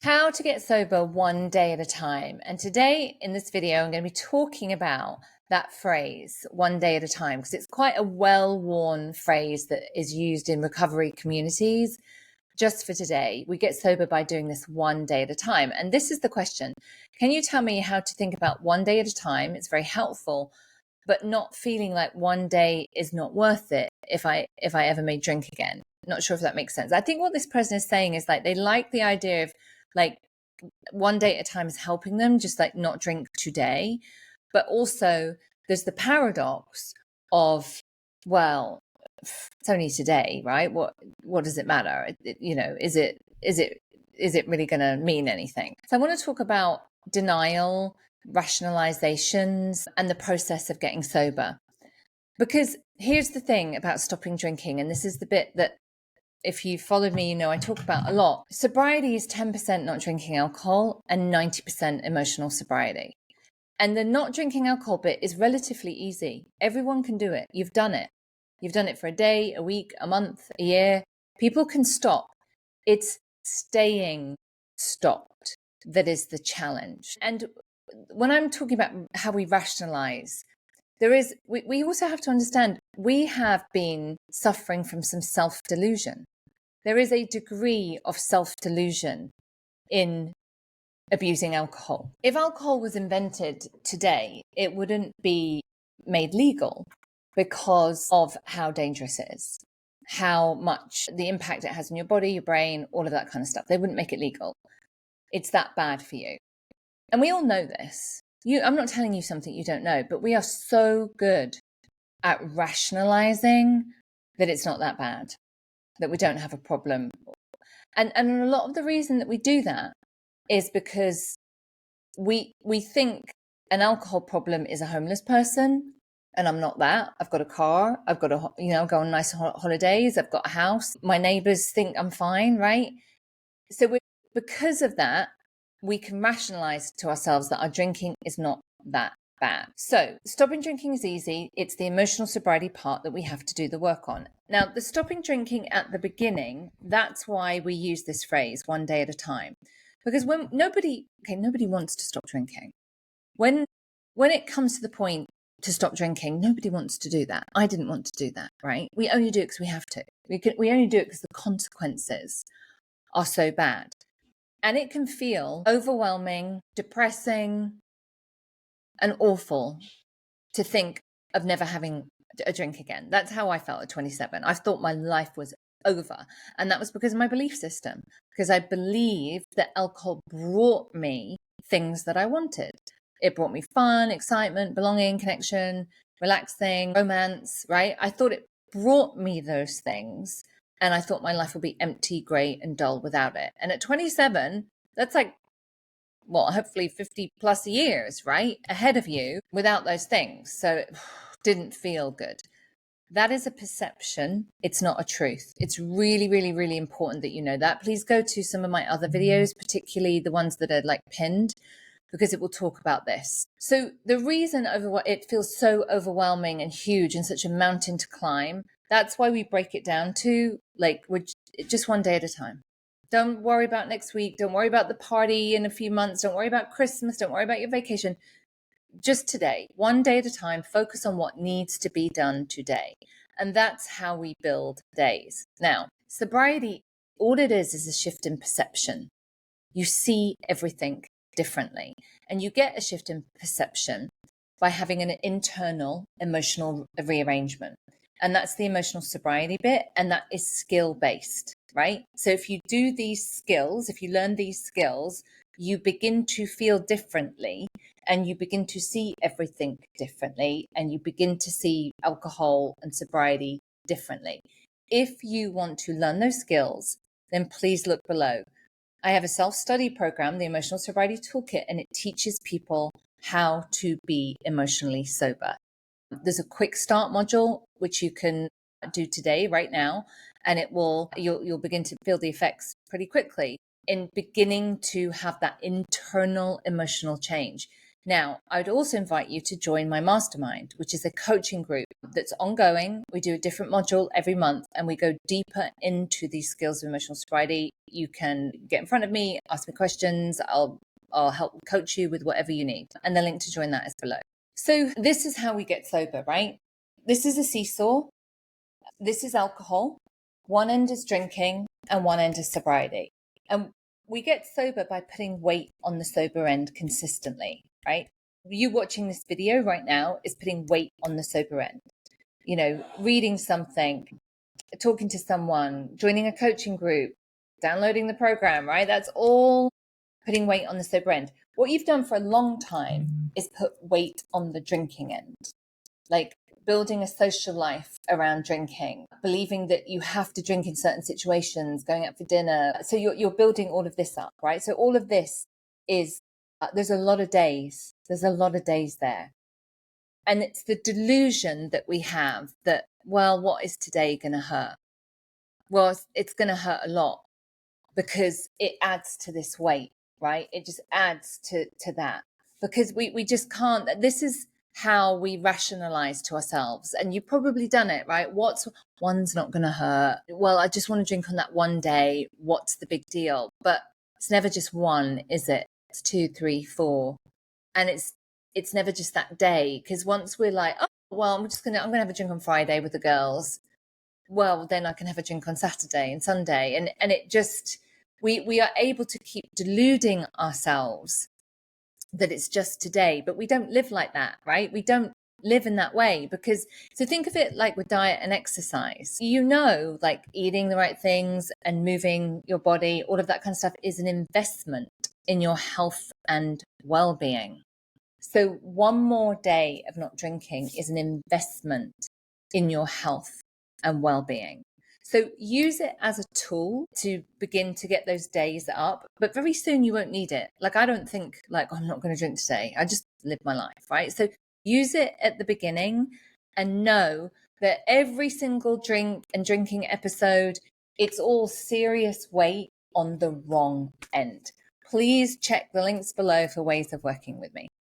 How to get sober one day at a time. And today in this video, I'm going to be talking about that phrase, one day at a time, because it's quite a well-worn phrase that is used in recovery communities. Just for today, we get sober by doing this one day at a time. And this is the question. Can you tell me how to think about one day at a time? It's very helpful, but not feeling like one day is not worth it if I ever may drink again. Not sure if that makes sense. I think what this person is saying is like they like the idea of like one day at a time is helping them just like not drink today. But also there's the paradox of, well, it's only today, right? What does it matter? Is it really going to mean anything? So I want to talk about denial, rationalizations, and the process of getting sober. Because here's the thing about stopping drinking, and this is the bit that if you followed me, you know I talk about a lot. Sobriety is 10% not drinking alcohol and 90% emotional sobriety. And the not drinking alcohol bit is relatively easy. Everyone can do it. You've done it. You've done it for a day, a week, a month, a year. People can stop. It's staying stopped that is the challenge. And when I'm talking about how we rationalize, we also have to understand we have been suffering from some self-delusion. There is a degree of self-delusion in abusing alcohol. If alcohol was invented today, it wouldn't be made legal because of how dangerous it is, how much the impact it has on your body, your brain, all of that kind of stuff. They wouldn't make it legal. It's that bad for you. And we all know this. I'm not telling you something you don't know, but we are so good at rationalizing that it's not that bad, that we don't have a problem. And a lot of the reason that we do that is because we think an alcohol problem is a homeless person, and I'm not that. I've got a car, I've got go on nice holidays, I've got a house, my neighbors think I'm fine, right? So because of that, we can rationalize to ourselves that our drinking is not that bad. So stopping drinking is easy. It's the emotional sobriety part that we have to do the work on. Now, the stopping drinking at the beginning, that's why we use this phrase, one day at a time. Because when nobody wants to stop drinking. When it comes to the point to stop drinking, nobody wants to do that. I didn't want to do that, right? We only do it because we have to. We only do it because the consequences are so bad. And it can feel overwhelming, depressing, and awful to think of never having a drink again. That's how I felt at 27. I thought my life was over. And that was because of my belief system, because I believed that alcohol brought me things that I wanted. It brought me fun, excitement, belonging, connection, relaxing, romance, right? I thought it brought me those things. And I thought my life would be empty, grey, and dull without it. And at 27, that's like, well, hopefully 50 plus years, right, ahead of you without those things. So it didn't feel good. That is a perception. It's not a truth. It's really, really, really important that you know that. Please go to some of my other videos, particularly the ones that are like pinned, because it will talk about this. So the reason it feels so overwhelming and huge and such a mountain to climb, that's why we break it down to like just one day at a time. Don't worry about next week. Don't worry about the party in a few months. Don't worry about Christmas. Don't worry about your vacation. Just today, one day at a time, focus on what needs to be done today. And that's how we build days. Now, sobriety, all it is a shift in perception. You see everything differently. And you get a shift in perception by having an internal emotional rearrangement. And that's the emotional sobriety bit. And that is skill-based, right? So if you do these skills, if you learn these skills, you begin to feel differently and you begin to see everything differently and you begin to see alcohol and sobriety differently. If you want to learn those skills, then please look below. I have a self-study program, the Emotional Sobriety Toolkit, and it teaches people how to be emotionally sober. There's a quick start module, which you can do today, right now, and you'll begin to feel the effects pretty quickly in beginning to have that internal emotional change. Now, I'd also invite you to join my mastermind, which is a coaching group that's ongoing. We do a different module every month and we go deeper into these skills of emotional sobriety. You can get in front of me, ask me questions. I'll help coach you with whatever you need. And the link to join that is below. So this is how we get sober, right? This is a seesaw. This is alcohol. One end is drinking and one end is sobriety. And we get sober by putting weight on the sober end consistently, right? You watching this video right now is putting weight on the sober end. You know, reading something, talking to someone, joining a coaching group, downloading the program, right? That's all putting weight on the sober end. What you've done for a long time is put weight on the drinking end, like building a social life around drinking, believing that you have to drink in certain situations, going out for dinner. So you're building all of this up, right? So all of this is, there's a lot of days. There's a lot of days there. And it's the delusion that we have that, well, what is today going to hurt? Well, it's going to hurt a lot because it adds to this weight, right? It just adds to that because we just can't. This is how we rationalize to ourselves. And you've probably done it, right? One's not going to hurt. Well, I just want to drink on that one day. What's the big deal? But it's never just one, is it? It's 2, 3, 4. And it's never just that day. Because once we're like, oh, well, I'm going to have a drink on Friday with the girls. Well, then I can have a drink on Saturday and Sunday. And it just, we are able to keep deluding ourselves that it's just today, but we don't live like that, right? We don't live in that way because, so think of it like with diet and exercise, like eating the right things and moving your body, all of that kind of stuff is an investment in your health and well-being. So one more day of not drinking is an investment in your health and well-being. So use it as a tool to begin to get those days up, but very soon you won't need it. Like, I don't think like, oh, I'm not going to drink today. I just live my life, right? So use it at the beginning and know that every single drink and drinking episode, it's all serious weight on the wrong end. Please check the links below for ways of working with me.